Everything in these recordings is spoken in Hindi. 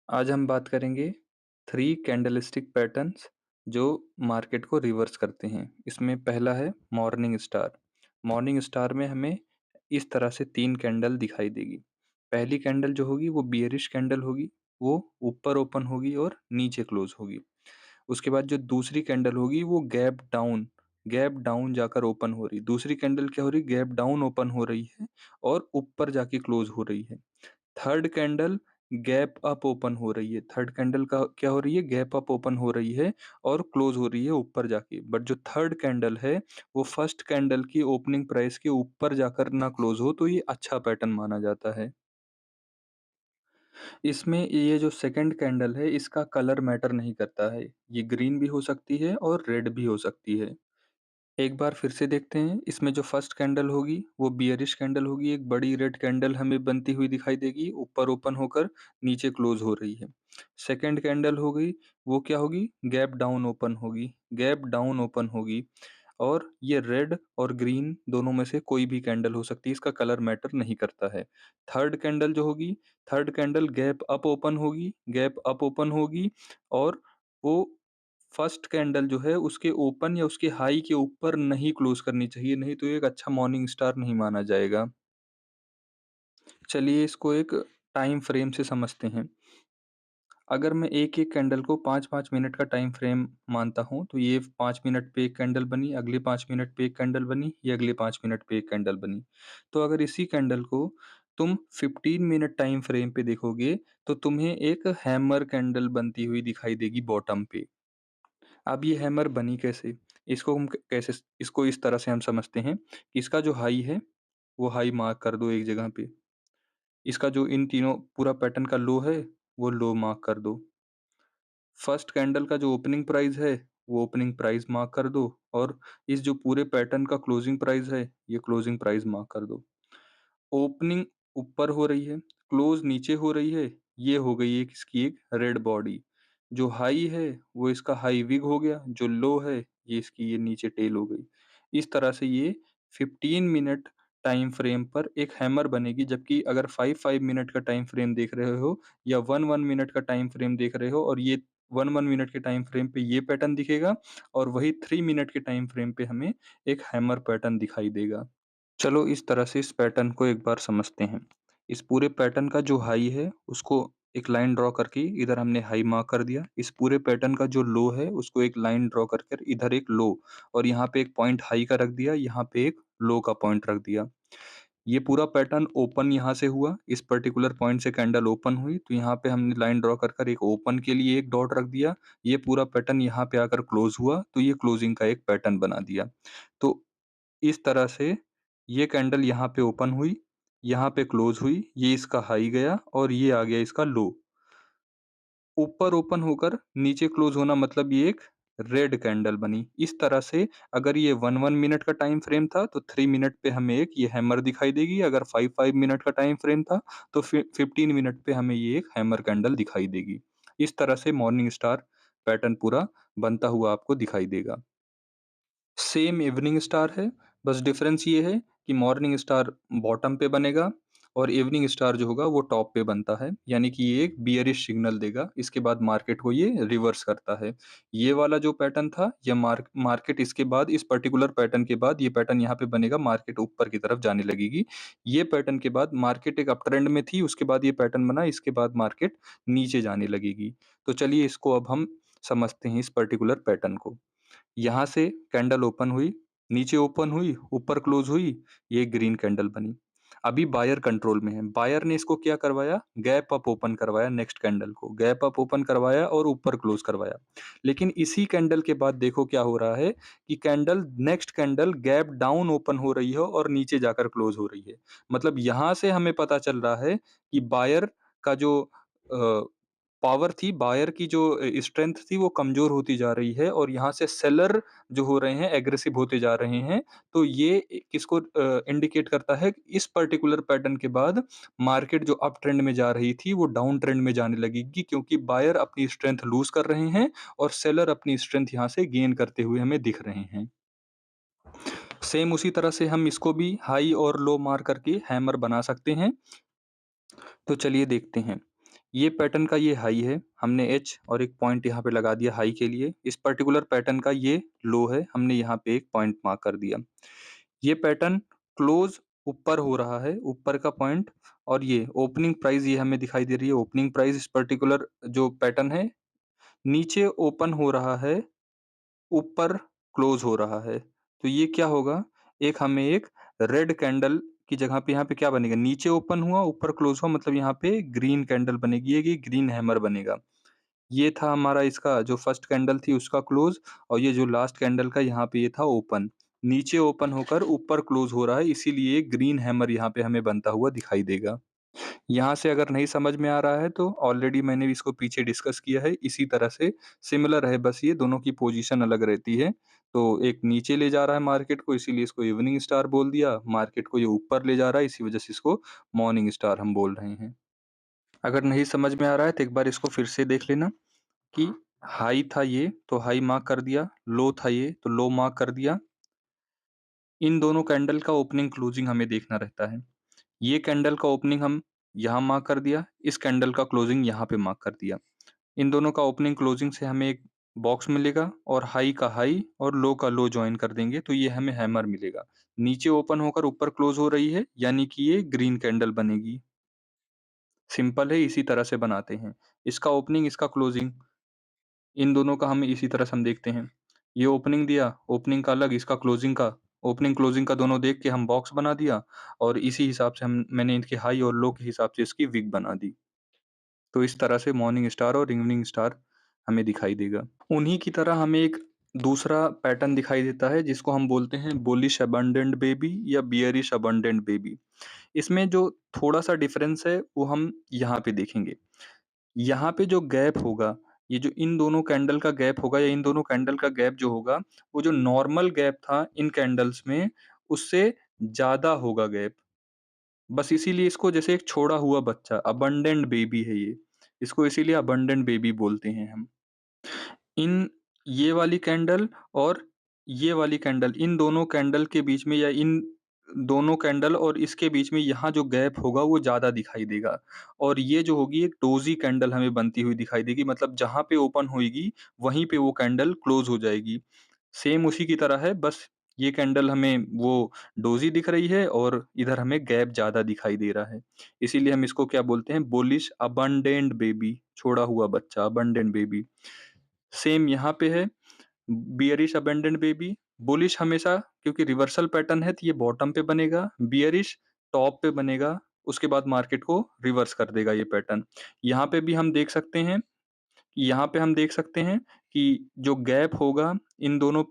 आज हम बात करेंगे 3 कैंडलस्टिक पैटर्न्स जो मार्केट को रिवर्स करते हैं। इसमें पहला है मॉर्निंग स्टार। मॉर्निंग स्टार में हमें इस तरह से 3 कैंडल दिखाई देगी। पहली कैंडल जो होगी वो बियरिश कैंडल होगी, वो ऊपर ओपन होगी और नीचे क्लोज़ होगी। उसके बाद जो दूसरी कैंडल होगी वो गैप डाउन जाकर ओपन हो रही। दूसरी कैंडल क्या हो रही? गैप डाउन ओपन हो रही है और ऊपर जाके क्लोज़ हो रही है। Third candle gap up open हो रही है। थर्ड कैंडल का क्या हो रही है? गैप अप ओपन हो रही है और क्लोज हो रही है ऊपर जाके। बट जो थर्ड कैंडल है वो फर्स्ट कैंडल की ओपनिंग प्राइस के ऊपर जाकर ना क्लोज हो, तो ये अच्छा पैटर्न माना जाता है। इसमें ये जो सेकंड कैंडल है इसका कलर मैटर नहीं करता है। ये ग्रीन भी हो सकती है और रेड भी हो सकती है। एक बार फिर से देखते हैं, इसमें जो फर्स्ट कैंडल होगी वो बियरिश कैंडल होगी। एक बड़ी रेड कैंडल हमें बनती हुई दिखाई देगी, ऊपर ओपन होकर नीचे क्लोज हो रही है। सेकंड कैंडल हो गई, वो क्या होगी? गैप डाउन ओपन होगी। गैप डाउन ओपन होगी और ये रेड और ग्रीन दोनों में से कोई भी कैंडल हो सकती है, इसका कलर मैटर नहीं करता है। थर्ड कैंडल जो होगी, third candle gap up open होगी। गैप अप ओपन होगी और वो फर्स्ट कैंडल जो है उसके ओपन या उसके हाई के ऊपर नहीं क्लोज करनी चाहिए, नहीं तो ये एक अच्छा मॉर्निंग स्टार नहीं माना जाएगा। चलिए इसको एक टाइम फ्रेम से समझते हैं। अगर मैं एक-एक कैंडल को 5-5 मिनट का टाइम फ्रेम मानता हूँ, तो ये 5 मिनट पे 1 कैंडल बनी, अगले 5 मिनट पे 1 कैंडल बनी, ये अगले 5 मिनट पे 1 कैंडल बनी। तो अगर इसी कैंडल को तुम 15 मिनट टाइम फ्रेम पे देखोगे, तो तुम्हें एक हैमर कैंडल बनती हुई दिखाई देगी बॉटम पे। अब ये हैमर बनी कैसे? इसको हम क कैसे इसको इस तरह से हम समझते हैं कि इसका जो हाई है, वो हाई मार्क कर दो एक जगह पे। इसका जो इन तीनों पूरा पैटर्न का लो है, वो लो मार्क कर दो। फर्स्ट कैंडल का जो ओपनिंग प्राइस है, वो ओपनिंग प्राइस मार्क कर दो और इस जो पूरे पैटर्न का क्लोजिंग प्राइस है, ये क्लोजिंग प्राइस मार्क कर दो। ओपनिंग ऊपर हो रही है, क्लोज़ नीचे हो रही है, ये हो गई एक इसकी एक रेड बॉडी। जो हाई है, वो इसका हाई विग हो गया, जो लो है, ये इसकी ये नीचे टेल हो गई। इस तरह से ये 15 मिनट टाइम फ्रेम पर एक हैमर बनेगी, जबकि अगर 5-5 मिनट का टाइम फ्रेम देख रहे हो या 1-1 मिनट का टाइम फ्रेम देख रहे हो और ये 1-1 मिनट के टाइम फ्रेम पे ये पैटर्न दिखेगा और वही 3 मिनट के टाइम फ्रेम पे हमें एक हैमर पैटर्न दिखाई देगा। चलो इस तरह से इस पैटर्न को एक बार समझते हैं। इस पूरे पैटर्न का जो हाई है उसको एक लाइन ड्रॉ करके इधर हमने हाई मार्क कर दिया। इस पूरे पैटर्न का जो लो है उसको एक लाइन ड्रॉ कर कर इधर एक लो और यहाँ पे एक पॉइंट हाई का रख दिया, यहाँ पे एक लो का पॉइंट रख दिया। ये पूरा पैटर्न ओपन यहाँ से हुआ, इस पर्टिकुलर पॉइंट से कैंडल ओपन हुई तो यहाँ पे हमने लाइन ड्रॉ कर कर एक ओपन के लिए एक डॉट रख दिया। ये पूरा पैटर्न यहाँ पे आकर क्लोज़ हुआ तो ये क्लोजिंग का एक पैटर्न बना दिया। तो इस तरह से ये कैंडल यहाँ पे ओपन हुई, यहाँ पे क्लोज़ हुई, ये इसका हाई गया और ये आ गया इसका लो। ऊपर ओपन होकर नीचे क्लोज़ होना मतलब ये एक रेड कैंडल बनी। इस तरह से अगर ये 1-1 मिनट का टाइम फ्रेम था तो 3 मिनट पे हमें एक ये हैमर दिखाई देगी। अगर 5-5 मिनट का टाइम फ्रेम था तो 15 मिनट पे हमें ये एक हैमर कैंडल दिखाई देगी। इस तरह से मॉर्निंग स्टार पैटर्न पूरा बनता हुआ आपको दिखाई देगा। सेम इवनिंग स्टार है, बस डिफरेंस ये है कि मॉर्निंग स्टार बॉटम पे बनेगा और इवनिंग स्टार जो होगा वो टॉप पे बनता है, यानी कि ये एक बियरिश सिग्नल देगा, इसके बाद मार्केट को ये रिवर्स करता है। ये वाला जो पैटर्न था, ये मार्केट इसके बाद इस पर्टिकुलर पैटर्न के बाद ये पैटर्न यहाँ पे बनेगा, मार्केट ऊपर की तरफ जाने लगेगी। ये पैटर्न के बाद मार्केट एक अप ट्रेंड में थी, उसके बाद ये पैटर्न बना, इसके बाद मार्केट नीचे जाने लगेगी। तो चलिए इसको अब हम समझते हैं इस पर्टिकुलर पैटर्न को। यहाँ से कैंडल ओपन हुई, नीचे ओपन हुई, ऊपर क्लोज़ हुई, ये ग्रीन कैंडल बनी। अभी बायर कंट्रोल में है। बायर ने इसको क्या करवाया? गैप अप ओपन करवाया नेक्स्ट कैंडल को। गैप अप ओपन करवाया और ऊपर क्लोज़ करवाया। लेकिन इसी कैंडल के बाद देखो क्या हो रहा है कि next candle gap down open हो रही है और नीचे जाकर क्लोज़ हो रही है। मतलब यहाँ से हमें पता चल रहा है कि बायर का जो अ, पावर थी, बायर की जो स्ट्रेंथ थी वो कमज़ोर होती जा रही है और यहाँ से सेलर जो हो रहे हैं एग्रेसिव होते जा रहे हैं। तो ये किसको इंडिकेट करता है कि इस पर्टिकुलर पैटर्न के बाद मार्केट जो अप ट्रेंड में जा रही थी वो डाउन ट्रेंड में जाने लगेगी, क्योंकि बायर अपनी स्ट्रेंथ लूज़ कर रहे हैं और सेलर अपनी स्ट्रेंथ यहाँ से गेन करते हुए हमें दिख रहे हैं। सेम उसी तरह से हम इसको भी हाई और लो मार करके हैमर बना सकते हैं। तो चलिए देखते हैं। ये पैटर्न का ये हाई है, हमने एच और एक पॉइंट यहाँ पे लगा दिया हाई के लिए। इस पर्टिकुलर पैटर्न का ये लो है, हमने यहाँ पे एक पॉइंट मार्क कर दिया। ये पैटर्न क्लोज़ ऊपर हो रहा है, ऊपर का पॉइंट, और ये ओपनिंग प्राइस ये हमें दिखाई दे रही है। ओपनिंग प्राइस इस पर्टिकुलर जो पैटर्न है, नीचे ओपन हो रहा है, ऊपर क्लोज़ हो रहा है। तो ये क्या होगा? एक रेड कैंडल की जगह पे यहाँ पे क्या बनेगा? नीचे ओपन हुआ, ऊपर क्लोज़ हुआ, मतलब यहाँ पे ग्रीन कैंडल बनेगी, ये ग्रीन हैमर बनेगा। ये था हमारा इसका जो फर्स्ट कैंडल थी उसका क्लोज़, और ये जो लास्ट कैंडल का यहाँ पे ये था ओपन। नीचे ओपन होकर ऊपर क्लोज़ हो रहा है, इसीलिए ग्रीन हैमर यहाँ पे हमें बनता हुआ दिखाई देगा। यहाँ से अगर नहीं समझ में आ रहा है तो ऑलरेडी मैंने इसको पीछे डिस्कस किया है, इसी तरह से सिमिलर है, बस ये दोनों की पोजीशन अलग रहती है। तो एक नीचे ले जा रहा है मार्केट को, इसीलिए इसको इवनिंग स्टार बोल दिया, मार्केट को ये ऊपर ले जा रहा है, इसी वजह से इसको मॉर्निंग स्टार हम बोल रहे हैं। अगर नहीं समझ में आ रहा है तो एक बार इसको फिर से देख लेना कि हाई था ये, तो हाई मार्क कर दिया, लो था ये, तो लो मार्क कर दिया। इन दोनों कैंडल का ओपनिंग क्लोजिंग हमें देखना रहता है। ये कैंडल का ओपनिंग हम यहाँ मार्क कर दिया, इस कैंडल का क्लोजिंग यहाँ पे मार्क कर दिया। इन दोनों का ओपनिंग क्लोजिंग से हमें एक बॉक्स मिलेगा, और हाई का हाई और लो का लो जॉइन कर देंगे तो ये हमें हैमर मिलेगा। नीचे ओपन होकर ऊपर क्लोज हो रही है, यानी कि ये ग्रीन कैंडल बनेगी। सिंपल है, इसी तरह से बनाते हैं। इसका ओपनिंग, इसका क्लोजिंग, इन दोनों का हमें इसी तरह से हम देखते हैं। ये ओपनिंग दिया, ओपनिंग का अलग, इसका क्लोजिंग का, ओपनिंग क्लोजिंग का दोनों देख के हम बॉक्स बना दिया, और इसी हिसाब से हम मैंने इनके हाई और लो के हिसाब से इसकी विग बना दी। तो इस तरह से मॉर्निंग स्टार और इवनिंग स्टार हमें दिखाई देगा। उन्हीं की तरह हमें एक दूसरा पैटर्न दिखाई देता है जिसको हम बोलते हैं बुलिश अबंडेंट बेबी या बियरिश अबंडेंट बेबी। इसमें जो थोड़ा-सा डिफरेंस है वो हम यहाँ पे देखेंगे। यहाँ पे जो गैप होगा, ये जो इन दोनों कैंडल का गैप होगा या इन दोनों कैंडल का गैप जो होगा, वो जो नॉर्मल गैप था इन कैंडल्स में, उससे ज़्यादा होगा गैप। बस इसीलिए इसको जैसे एक छोड़ा हुआ बच्चा, अबंडेंट बेबी है ये। इसको इसीलिए अबंडेंट बेबी बोलते हैं हम। इन ये वाली कैंडल और ये वाली कैंडल, इन दोनों कैंडल के बीच में या इन दोनों कैंडल और इसके बीच में यहाँ जो गैप होगा वो ज़्यादा दिखाई देगा, और ये जो होगी एक डोज़ी कैंडल हमें बनती हुई दिखाई देगी, मतलब जहाँ पे ओपन होएगी वहीं पे वो कैंडल क्लोज़ हो जाएगी। सेम उसी की तरह है, बस ये कैंडल हमें वो डोज़ी दिख रही है और इधर हमें गैप ज़्यादा दिखाई दे रहा है। इसीलिए हम इसको क्या बोलते हैं? बुलिश अबंडेंट बेबी, छोड़ा हुआ बच्चा, अबंडेंट बेबी। सेम यहाँ पे है, बियरिश अबंडेंट बेबी। बुलिश हमेशा, क्योंकि रिवर्सल पैटर्न है तो ये बॉटम पे बनेगा, बियरिश टॉप पे बनेगा, उसके बाद मार्केट को रिवर्स कर देगा ये पैटर्न। यहाँ पे भी हम देख सकते हैं, यहाँ पे हम देख सकते हैं कि जो गैप होगा इन दोनों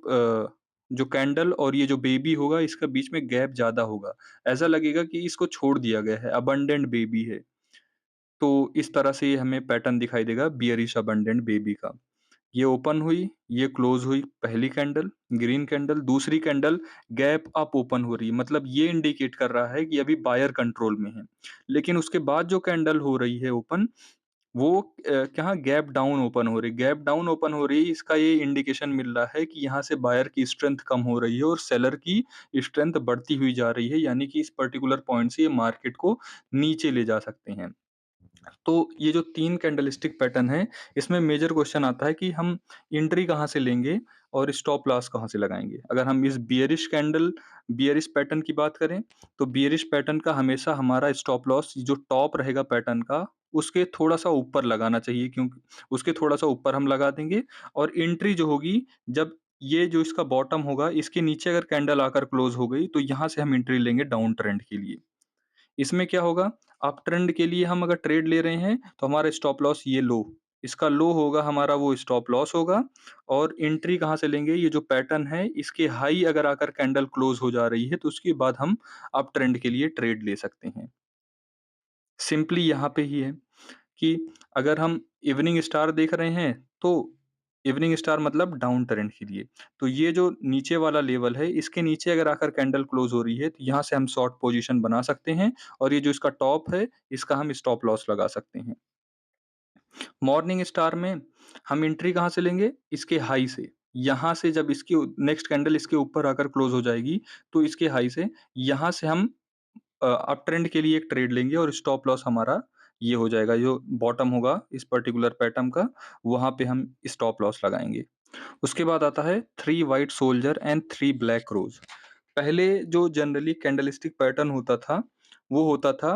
जो कैंडल और ये जो बेबी होगा इसका बीच में गैप ज़्यादा होगा। ऐसा लगेगा कि इसको छोड़ दिया गया है, अबंडेंट बेबी है। तो इस तरह से ये हमें पैटर्न दिखाई देगा बियरिश अबंडेंट बेबी का। ये ओपन हुई, ये क्लोज़ हुई, पहली कैंडल, ग्रीन कैंडल, दूसरी कैंडल गैप अप ओपन हो रही है, मतलब ये इंडिकेट कर रहा है कि अभी बायर कंट्रोल में है। लेकिन उसके बाद जो कैंडल हो रही है ओपन, वो कहाँ गैप डाउन ओपन हो रही है, गैप डाउन ओपन हो रही है, इसका ये इंडिकेशन मिल रहा है कि यहाँ से बायर की स्ट्रेंथ कम हो रही है और सेलर की स्ट्रेंथ बढ़ती हुई जा रही है, यानी कि इस पर्टिकुलर पॉइंट से ये मार्केट को नीचे ले जा सकते हैं। तो ये जो 3 कैंडलस्टिक पैटर्न है, इसमें मेजर क्वेश्चन आता है कि हम एंट्री कहाँ से लेंगे और स्टॉप लॉस कहाँ से लगाएँगे? अगर हम इस बियरिश पैटर्न की बात करें, तो बियरिश पैटर्न का हमेशा हमारा स्टॉप लॉस जो टॉप रहेगा पैटर्न का, उसके थोड़ा-सा ऊपर लगाना चाहिए, क्योंकि उसके थोड़ा-सा ऊपर हम लगा देंगे, और एंट्री जो होगी, जब ये जो इसका बॉटम होगा, इसके नीचे अगर कैंडल आकर क्लोज़ हो गई, तो यहाँ से हम एंट्री लेंगे डाउन ट्रेंड के लिए। इसमें क्या होगा, अप ट्रेंड के लिए हम अगर ट्रेड ले रहे हैं तो हमारा स्टॉप लॉस ये लो, इसका लो होगा हमारा, वो स्टॉप लॉस होगा। और एंट्री कहाँ से लेंगे? ये जो पैटर्न है इसके हाई अगर आकर कैंडल क्लोज हो जा रही है तो उसके बाद हम अप ट्रेंड के लिए ट्रेड ले सकते हैं। सिंपली यहाँ पे ही है कि अगर हम इवनिंग स्टार देख रहे हैं तो इवनिंग स्टार मतलब डाउन ट्रेंड के लिए, तो ये जो नीचे वाला लेवल है इसके नीचे अगर आकर कैंडल क्लोज हो रही है तो यहाँ से हम शॉर्ट पोजीशन बना सकते हैं, और ये जो इसका टॉप है इसका हम स्टॉप लॉस लगा सकते हैं। मॉर्निंग स्टार में हम एंट्री कहाँ से लेंगे? इसके हाई से। यहाँ से जब इसकी नेक्स्ट कैंडल इसके ऊपर आकर क्लोज हो जाएगी तो इसके हाई से यहाँ से हम अप ट्रेंड के लिए एक ट्रेड लेंगे और स्टॉप लॉस हमारा ये हो जाएगा जो बॉटम होगा इस पर्टिकुलर पैटर्न का, वहाँ पे हम स्टॉप लॉस लगाएँगे। उसके बाद आता है 3 white soldier and 3 black rose. पहले जो जनरली कैंडलस्टिक पैटर्न होता था, वो होता था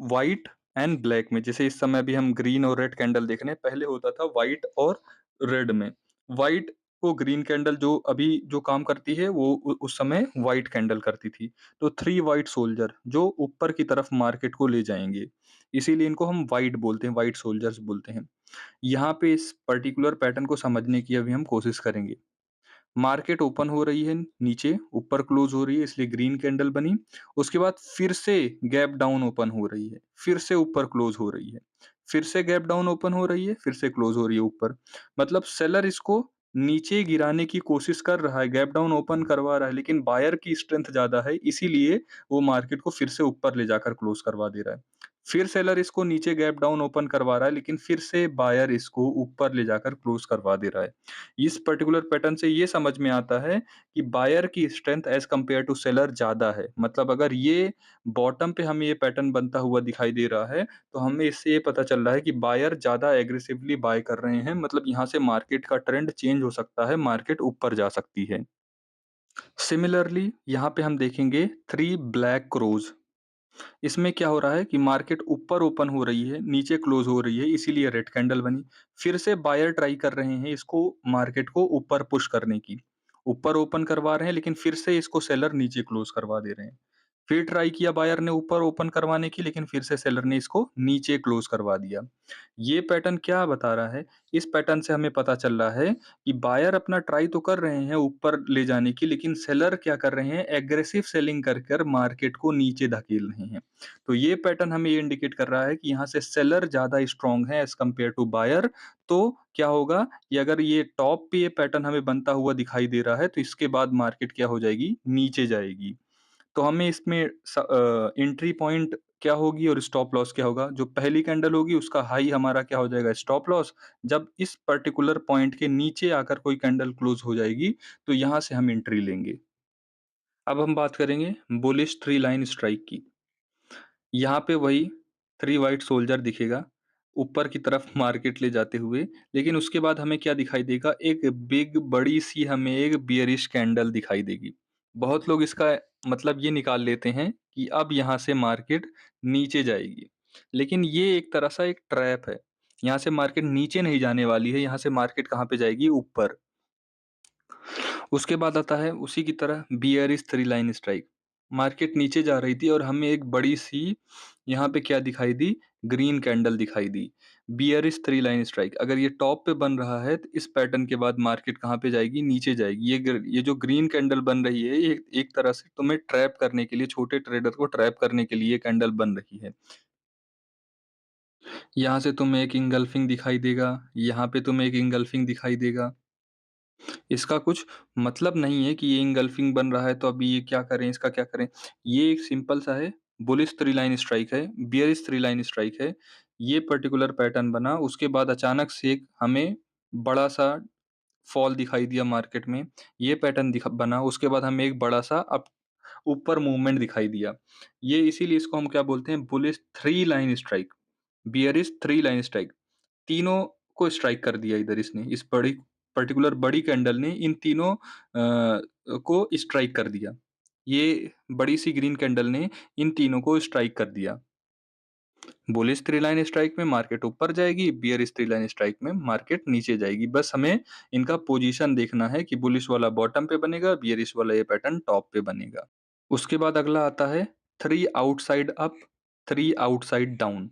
व्हाइट एंड ब्लैक में। जैसे इस समय भी हम ग्रीन और रेड कैंडल देख रहे हैं, पहले होता था व्हाइट और रेड में। व्हाइट को ग्रीन कैंडल जो अभी जो काम करती है, वो उस समय व्हाइट कैंडल करती थी। तो 3 व्हाइट सोल्जर जो ऊपर की तरफ मार्केट को ले जाएँगे, इसीलिए इनको हम व्हाइट बोलते हैं, व्हाइट सोल्जर्स बोलते हैं। यहाँ पे इस पर्टिकुलर पैटर्न को समझने की अभी हम कोशिश करेंगे। मार्केट ओपन हो रही है नीचे, ऊपर क्लोज हो रही है इसलिए ग्रीन कैंडल बनी। उसके बाद फिर से गैप डाउन ओपन हो रही है, फिर से ऊपर क्लोज हो रही है, फिर से गैप डाउन ओपन हो रही है, फिर से क्लोज हो रही है ऊपर। मतलब सेलर इसको नीचे गिराने की कोशिश कर रहा है, गैप डाउन ओपन करवा रहा है, लेकिन बायर की स्ट्रेंथ ज़्यादा है, इसीलिए वो मार्केट को फिर से ऊपर ले जाकर क्लोज करवा दे रहा है। फिर सेलर इसको नीचे गैप डाउन ओपन करवा रहा है, लेकिन फिर से बायर इसको ऊपर ले जाकर क्लोज करवा दे रहा है। इस पर्टिकुलर पैटर्न से ये समझ में आता है कि बायर की strength as compare to seller ज़्यादा है। मतलब अगर ये बॉटम पे हमें ये पैटर्न बनता हुआ दिखाई दे रहा है, तो हमें इससे ये पता चल रहा है कि बायर ज़्यादा एग्रेसिवली बाय कर रहे हैं। मतलब यहाँ से मार्केट का ट्रेंड चेंज हो सकता है, मार्केट ऊपर जा सकती है। सिमिलरली यहाँ पे हम देखेंगे 3 ब्लैक रोज़। इसमें क्या हो रहा है कि मार्केट ऊपर ओपन हो रही है, नीचे क्लोज हो रही है, इसीलिए रेड कैंडल बनी। फिर से बायर ट्राई कर रहे हैं इसको, मार्केट को ऊपर पुश करने की। ऊपर ओपन करवा रहे हैं, लेकिन फिर से इसको सेलर नीचे क्लोज करवा दे रहे हैं। फिर ट्राई किया बायर ने ऊपर ओपन करवाने की, लेकिन फिर से सेलर ने इसको नीचे क्लोज करवा दिया। ये पैटर्न क्या बता रहा है? इस पैटर्न से हमें पता चल रहा है कि बायर अपना ट्राई तो कर रहे हैं ऊपर ले जाने की, लेकिन सेलर क्या कर रहे हैं? एग्रेसिव सेलिंग कर कर मार्केट को नीचे धकेल रहे हैं। तो ये पैटर्न हमें ये इंडिकेट कर रहा है कि यहाँ से सेलर ज़्यादा स्ट्रॉन्ग है एज़ कम्पेयर टू बायर। तो क्या होगा कि अगर ये टॉप पे ये पैटर्न हमें बनता हुआ दिखाई दे रहा है, तो इसके बाद मार्केट क्या हो जाएगी? नीचे जाएगी। तो हमें इसमें एंट्री पॉइंट क्या होगी और स्टॉप लॉस क्या होगा? जो पहली कैंडल होगी उसका हाई हमारा क्या हो जाएगा? Stop loss. जब इस पर्टिकुलर पॉइंट के नीचे आकर कोई कैंडल क्लोज़ हो जाएगी, तो यहाँ से हम एंट्री लेंगे। अब हम बात करेंगे बुलिश थ्री लाइन स्ट्राइक की। यहाँ पे वही 3 व्हाइट सोल्जर दिखेगा, ऊपर की तरफ मार्केट ले जाते हुए, लेकिन उसके बाद हमें क्या दिखाई देगा? एक बिग बड़ी-सी हमें एक बियरिश कैंडल दिखाई देगी। बहुत लोग इसका मतलब ये निकाल लेते हैं कि अब यहाँ से मार्केट नीचे जाएगी, लेकिन ये एक तरह सा एक ट्रैप है। यहाँ से मार्केट नीचे नहीं जाने वाली है, यहाँ से मार्केट कहाँ पे जाएगी? ऊपर। उसके बाद आता है उसी की तरह bearish three line strike. Market नीचे जा रही थी और हमें एक बड़ी-सी यहाँ पे क्या दिखाई दी? ग्रीन कैंडल दिखाई दी। Bearish three line strike. अगर ये टॉप पे बन रहा है, तो इस पैटर्न के बाद मार्केट कहाँ पे जाएगी? नीचे जाएगी। ये जो ग्रीन कैंडल बन रही है, ये एक तरह से तुम्हें ट्रैप करने के लिए, छोटे ट्रेडर को ट्रैप करने के लिए ये कैंडल बन रही है। यहाँ से तुम्हें एक इंगल्फिंग दिखाई देगा, यहाँ पे तुम्हें एक इंगल्फिंग दिखाई देगा। इसका कुछ मतलब नहीं है कि ये इंगल्फिंग बन रहा है तो अभी ये क्या करें, इसका क्या करें? ये एक सिंपल सा है, बुलिश थ्री लाइन स्ट्राइक है, बियरिश थ्री लाइन स्ट्राइक है। ये पर्टिकुलर पैटर्न बना, उसके बाद अचानक से एक हमें बड़ा-सा फॉल दिखाई दिया मार्केट में। ये पैटर्न बना, उसके बाद हमें एक बड़ा-सा अप ऊपर मूवमेंट दिखाई दिया। ये इसीलिए इसको हम क्या बोलते हैं? Bullish three line strike, bearish three line strike. तीनों को स्ट्राइक कर दिया इधर इसने, इस बड़ी पर्टिकुलर बड़ी कैंडल ने इन तीनों को स्ट्राइक कर दिया। ये बड़ी-सी ग्रीन कैंडल ने इन तीनों को स्ट्राइक कर दिया। बुलिश थ्री लाइन स्ट्राइक में मार्केट ऊपर जाएगी, बियरिश थ्री लाइन स्ट्राइक में मार्केट नीचे जाएगी। बस हमें इनका पोजीशन देखना है कि बुलिश वाला बॉटम पे बनेगा, बियरिश वाला ये पैटर्न टॉप पे बनेगा। उसके बाद अगला आता है 3 आउटसाइड अप, 3 आउटसाइड डाउन।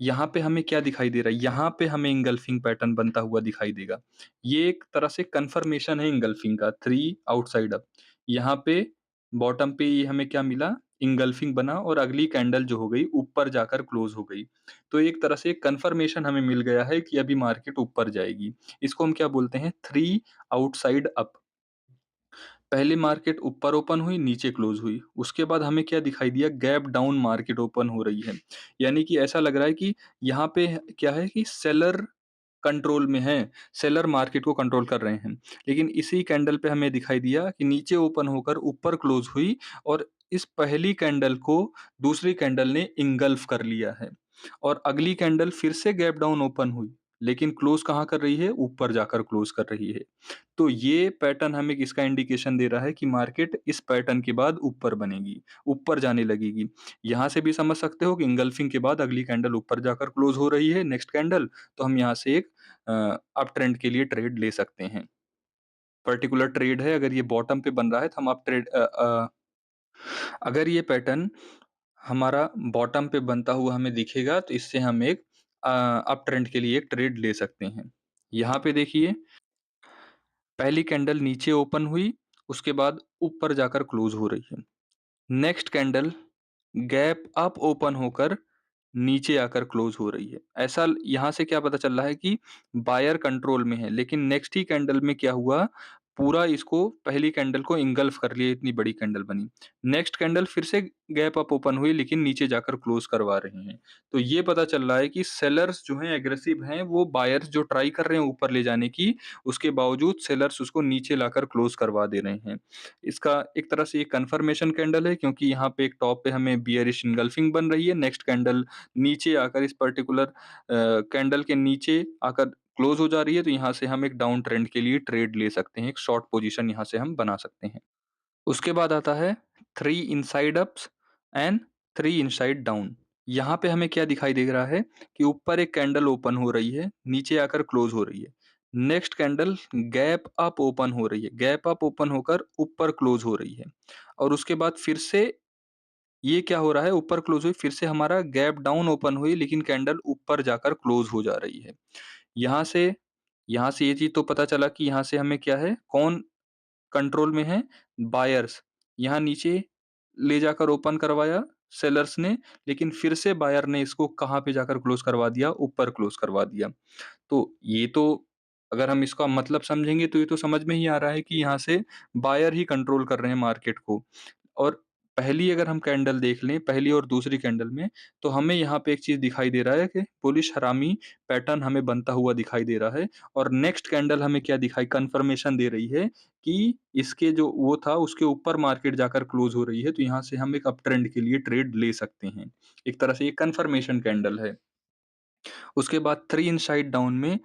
यहाँ पे हमें क्या दिखाई दे रहा है? यहाँ पे हमें इंगल्फिंग पैटर्न बनता हुआ दिखाई देगा। ये एक तरह से कन्फर्मेशन है इंगल्फिंग का, 3 आउटसाइड अप। यहाँ पे बॉटम पे ये हमें क्या मिला? इंगल्फिंग बना और अगली कैंडल जो हो गई ऊपर जाकर क्लोज़ हो गई। तो एक तरह से कन्फर्मेशन हमें मिल गया है कि अभी मार्केट ऊपर जाएगी। इसको हम क्या बोलते हैं? 3 आउटसाइड अप। पहले मार्केट ऊपर ओपन हुई, नीचे क्लोज़ हुई। उसके बाद हमें क्या दिखाई दिया? गैप डाउन मार्केट ओपन हो रही है। यानी कि ऐसा लग रहा है कि यहाँ पे क्या है कि सेलर कंट्रोल में है, सेलर मार्केट को कंट्रोल कर रहे हैं। लेकिन इसी कैंडल पे हमें दिखाई दिया कि नीचे ओपन होकर ऊपर क्लोज़ हुई और इस पहली कैंडल को दूसरी कैंडल ने इंगल्फ कर लिया है। और अगली कैंडल फिर से गैप डाउन ओपन हुई, लेकिन क्लोज़ कहाँ कर रही है? ऊपर जाकर क्लोज़ कर रही है। तो ये पैटर्न हमें किसका इंडिकेशन दे रहा है कि मार्केट इस पैटर्न के बाद ऊपर बनेगी, ऊपर जाने लगेगी। यहाँ से भी समझ सकते हो कि इंगल्फिंग के बाद अगली कैंडल ऊपर जाकर क्लोज़ हो रही है, नेक्स्ट कैंडल, तो हम यहाँ से एक अप ट्रेंड के लिए ट्रेड ले सकते हैं। पर्टिकुलर ट्रेड है, अगर ये बॉटम पे बन रहा है तो हम अगर ये पैटर्न हमारा बॉटम पे बनता हुआ हमें दिखेगा तो इससे हम एक अप ट्रेंड के लिए एक ट्रेड ले सकते हैं। यहाँ पे देखिए, पहली कैंडल नीचे ओपन हुई, उसके बाद ऊपर जाकर क्लोज़ हो रही है। Next candle gap up open होकर नीचे आकर क्लोज़ हो रही है। ऐसा यहाँ से क्या पता चल रहा है कि बायर कंट्रोल में है, लेकिन नेक्स्ट ही कैंडल में क्या हुआ, पूरा इसको पहली कैंडल को इंगल्फ कर लिया, इतनी बड़ी कैंडल बनी। नेक्स्ट कैंडल फिर से गैप अप ओपन हुई, लेकिन नीचे जाकर क्लोज़ करवा रहे हैं। तो ये पता चल रहा है कि सेलर्स जो हैं एग्रेसिव हैं, वो बायर्स जो ट्राई कर रहे हैं ऊपर ले जाने की, उसके बावजूद सेलर्स उसको नीचे लाकर क्लोज़ करवा दे रहे हैं। इसका एक तरह से ये कन्फर्मेशन कैंडल है, क्योंकि यहाँ पे एक टॉप पे हमें बियरिश एंगल्फिंग बन रही है, नेक्स्ट कैंडल नीचे आकर इस पर्टिकुलर कैंडल के नीचे आकर क्लोज़ हो जा रही है, तो यहाँ से हम एक डाउन ट्रेंड के लिए ट्रेड ले सकते हैं, एक शॉर्ट पोजीशन यहाँ से हम बना सकते हैं। उसके बाद आता है 3 inside ups and 3 inside down. यहाँ पे हमें क्या दिखाई दे रहा है कि ऊपर एक कैंडल ओपन हो रही है, नीचे आकर क्लोज़ हो रही है। Next candle gap up open हो रही है, गैप अप ओपन होकर ऊपर क्लोज़ हो रही है और उसके बाद फिर से ये क्या हो रहा है, ऊपर क्लोज़ हुई, फिर से हमारा गैप डाउन ओपन हुई, लेकिन कैंडल ऊपर जाकर क्लोज़ हो जा रही है। यहाँ से यहाँ से ये चीज़ तो पता चला कि यहाँ से हमें क्या है, कौन कंट्रोल में है, बायर्स। यहाँ नीचे ले जाकर ओपन करवाया सेलर्स ने, लेकिन फिर से बायर ने इसको कहाँ पे जाकर क्लोज़ करवा दिया, ऊपर क्लोज़ करवा दिया। तो ये तो अगर हम इसका मतलब समझेंगे तो ये तो समझ में ही आ रहा है कि यहाँ से बायर ही कंट्रोल कर रहे हैं मार्केट को। और पहली अगर हम कैंडल देख लें, पहली और दूसरी कैंडल में, तो हमें यहाँ पे एक चीज़ दिखाई दे रहा है कि बुलिश हरामी पैटर्न हमें बनता हुआ दिखाई दे रहा है और नेक्स्ट कैंडल हमें क्या दिखाई, कन्फर्मेशन दे रही है कि इसके जो वो था उसके ऊपर मार्केट जाकर क्लोज़ हो रही है, तो यहाँ से हम एक अप ट्रेंड के लिए ट्रेड ले सकते हैं। एक तरह से ये कन्फर्मेशन कैंडल है। उसके बाद 3 इनसाइड डाउन में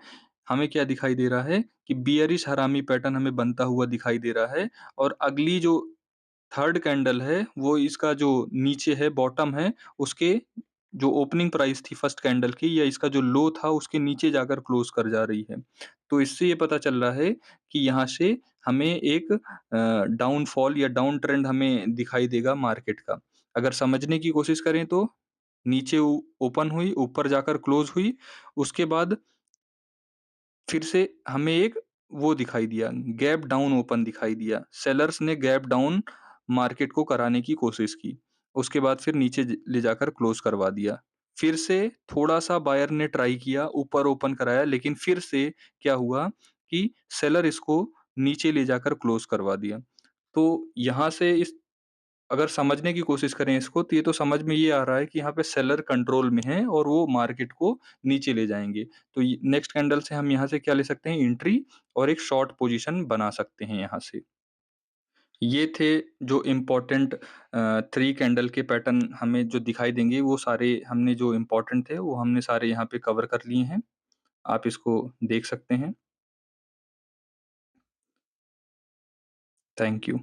हमें क्या दिखाई दे रहा है कि बियरिश हरामी पैटर्न हमें बनता हुआ दिखाई दे रहा है और अगली जो थर्ड कैंडल है, वो इसका जो नीचे है, बॉटम है, उसके जो ओपनिंग प्राइस थी फर्स्ट कैंडल की या इसका जो लो था, उसके नीचे जाकर क्लोज़ कर जा रही है। तो इससे ये पता चल रहा है कि यहाँ से हमें एक डाउनफॉल या डाउन ट्रेंड हमें दिखाई देगा मार्केट का। अगर समझने की कोशिश करें तो नीचे ओपन हुई, ऊपर जाकर क्लोज़ हुई, उसके बाद फिर से हमें एक वो दिखाई दिया, गैप डाउन ओपन दिखाई दिया। सेलर्स ने गैप डाउन मार्केट को कराने की कोशिश की। उसके बाद फिर नीचे ले जाकर क्लोज़ करवा दिया। फिर से थोड़ा-सा बायर ने ट्राई किया, ऊपर ओपन कराया, लेकिन फिर से क्या हुआ कि सेलर इसको नीचे ले जाकर क्लोज़ करवा दिया। तो यहाँ से इस अगर समझने की कोशिश करें इसको, तो ये तो समझ में ये आ रहा है कि यहाँ पे सेलर कंट्रोल में है और वो मार्केट को नीचे ले जाएँगे। तो ये नेक्स्ट कैंडल से हम यहाँ से क्या ले सकते हैं, एंट्री और एक शॉर्ट पोजीशन बना सकते हैं यहाँ से। ये थे जो इम्पोर्टेंट 3 कैंडल के पैटर्न हमें जो दिखाई देंगे, वो सारे हमने जो इम्पोर्टेंट थे, वो हमने सारे यहाँ पे कवर कर लिए हैं। आप इसको देख सकते हैं। Thank you.